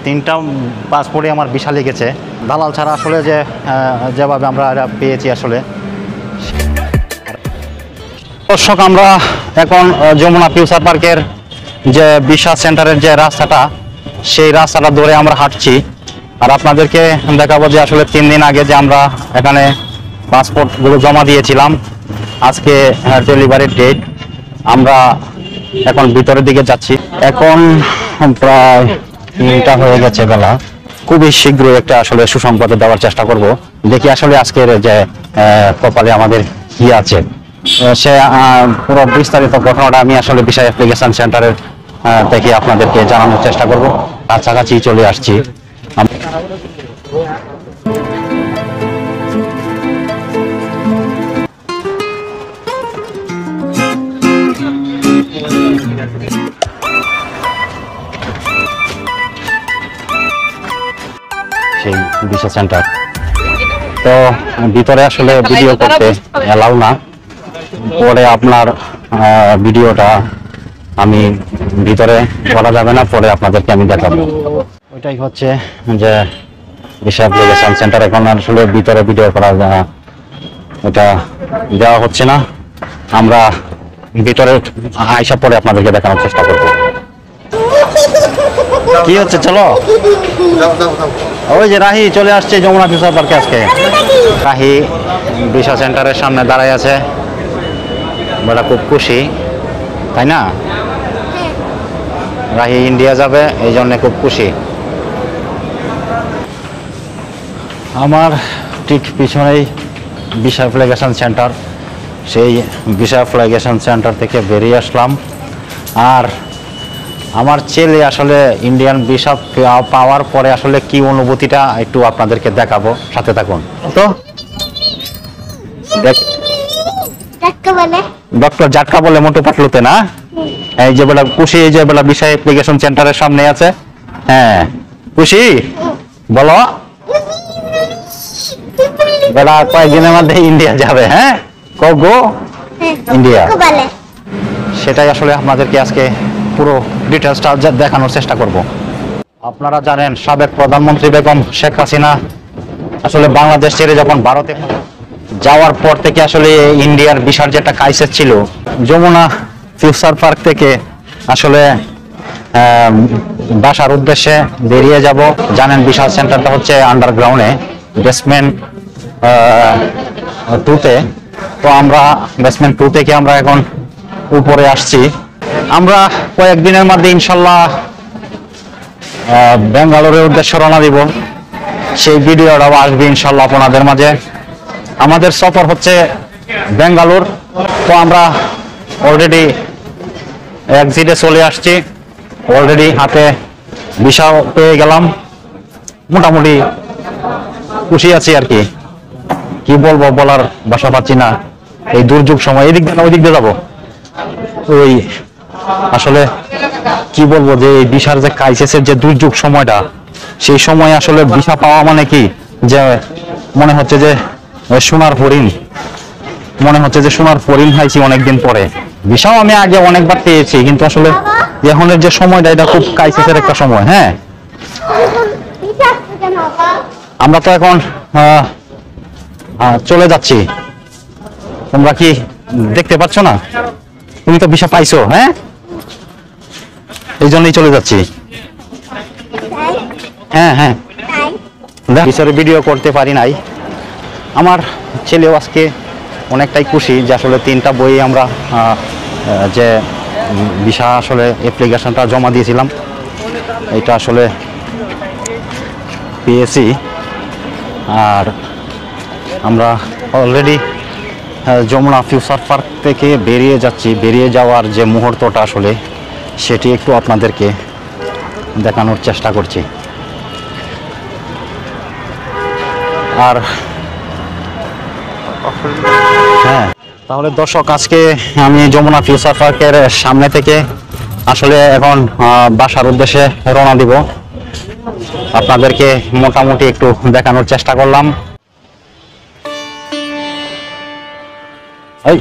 3টা পাসপোর্টে আমার ভিসা লেগেছে। দালাল ছাড়া আসলে যেভাবে আমরা পেয়েছি আসলে। দর্শক, আমরা এখন যমুনা ফিউচার পার্কের যে ভিসা সেন্টারের যে রাস্তাটা, সেই রাস্তাটা ধরে আমরা হাঁটছি। আর আপনাদেরকে দেখাবো যে আসলে 3 দিন আগে যে আমরা এখানে পাসপোর্টগুলো জমা দিয়েছিলাম, আজকে ডেলিভারির ডেট। আমরা এখন ভিতরের দিকে যাচ্ছি। এখন প্রায় 3টা হয়ে গেছে বেলা। খুবই শীঘ্রই একটা আসলে সুসংবাদে দেওয়ার চেষ্টা করব। দেখি আসলে আজকের যে কপালে আমাদের কি আছে, সে পুরো বিস্তারিত ঘটনাটা আমি আসলে ভিসা অ্যাপ্লিকেশন সেন্টারের থেকে আপনাদেরকে জানানোর চেষ্টা করব। কাছাকাছি চলে আসছি। সেই ভিসা সেন্টার তো ভিতরে আসলে ভিডিও করতে এলাও না। পরে আপনার ভিডিওটা আমি ভিতরে করা যাবে না, পরে আপনাদেরকে আমি দেখাবো। ওইটাই হচ্ছে যে ভিসা অ্যাপ্লিকেশন সেন্টার। এখন আসলে ভিতরে ভিডিও করা ওটা দেওয়া হচ্ছে না। আমরা ভিতরে আইসা পরে আপনাদেরকে দেখানোর চেষ্টা করবো। কি হচ্ছে, চলো। ওই যে রাহি চলে আসছে যমুনা ফিউচার পার্কে আজকে। রাহি ভিসা সেন্টারের সামনে দাঁড়ায় আছে, বড় খুব খুশি, তাই না? রাহি ইন্ডিয়া যাবে, এই জন্য খুব খুশি। আমার ঠিক পিছনেই ভিসা অ্যাপ্লিকেশন সেন্টার। সেই ভিসা অ্যাপ্লিকেশন সেন্টার থেকে বেরিয়ে আসলাম। আর আমার ছেলে আসলে ইন্ডিয়ান ভিসা পাওয়ার পরে আসলে কি অনুভূতিটা একটু আপনাদেরকে দেখাবো, সাথে থাকুন। তো ডক্টর জাটকা বলে মোটু পাতলুতে না, এই যে বেলা খুশি, এই যে বেলা ভিসা অ্যাপ্লিকেশন সেন্টারের সামনে আছে। হ্যাঁ খুশি, বলো। বেলা কয়েকদিনের মধ্যে ইন্ডিয়া যাবে। হ্যাঁ গো ইন্ডিয়া, সেটাই আসলে আপনাদেরকে আজকে পুরো ডিটেলসটা দেখানোর চেষ্টা করব। আপনারা জানেন সাবেক প্রধানমন্ত্রী বেগম শেখ হাসিনা আসলে বাংলাদেশ ছেড়ে যখন ভারতে যাওয়ার পর থেকে আসলে ইন্ডিয়ার ভিসার যে একটা ক্রাইসিস ছিল, যমুনা ফিউচার পার্ক থেকে আসলে বাসার উদ্দেশ্যে বেরিয়ে যাব। জানেন ভিসা সেন্টারটা হচ্ছে আন্ডারগ্রাউন্ডে, বেসমেন্ট 2-তে। তো আমরা বেসমেন্ট 2 থেকে আমরা এখন উপরে আসছি। আমরা কয়েকদিনের মধ্যে ইনশাল্লাহ বেঙ্গালুরুর উদ্দেশ্যে রওনা দিব। সেই ভিডিওটাও আসবে ইনশাল্লাহ আপনাদের মাঝে। আমাদের সফর হচ্ছে বেঙ্গালুর। তো আমরা অলরেডি এক্সিটে চলে আসছি, অলরেডি হাতে ভিসাও পেয়ে গেলাম। মোটামুটি খুশি আছি আর কি। কি বলবো, বলার ভাষা পাচ্ছি না। এই দুর্যোগ সময় এদিক দিয়ে না ওই দিক দিয়ে যাবো। ওই আসলে কি বলবো যে এই ভিসার যে ক্রাইসিসের যে দুর্যোগ সময়টা, সেই সময় আসলে ভিসা পাওয়া মানে কি যে মনে হচ্ছে যে সোনার হরিণ, মনে হচ্ছে যে সোনার হরিণ খাইছি অনেকদিন পরে। ভিসাও আমি আগে অনেকবার পেয়েছি, কিন্তু আসলে এখনের যে সময়টা এটা খুব ক্রাইসিসের একটা সময়। হ্যাঁ আমরা তো এখন চলে যাচ্ছি। তোমরা কি দেখতে পাচ্ছ না? তুমি তো ভিসা পাইছো। হ্যাঁ এই জন্যই চলে যাচ্ছি। হ্যাঁ হ্যাঁ ভিসার ভিডিও করতে পারি নাই। আমার ছেলেও আজকে অনেকটাই খুশি যে আসলে 3টা বই আমরা যে ভিসা আসলে অ্যাপ্লিকেশনটা জমা দিয়েছিলাম, এটা আসলে পেয়েছি। আর আমরা অলরেডি যমুনা ফিউচার পার্ক থেকে বেরিয়ে যাচ্ছি। বেরিয়ে যাওয়ার যে মুহূর্তটা আসলে সেটি একটু আপনাদেরকে দেখানোর চেষ্টা করছি। আর হ্যাঁ তাহলে দর্শক, আজকে আমি যমুনা ফিউচার পার্কের সামনে থেকে আসলে এখন বাসার উদ্দেশ্যে রওনা দিব। আপনাদেরকে মোটামুটি একটু দেখানোর চেষ্টা করলাম। এই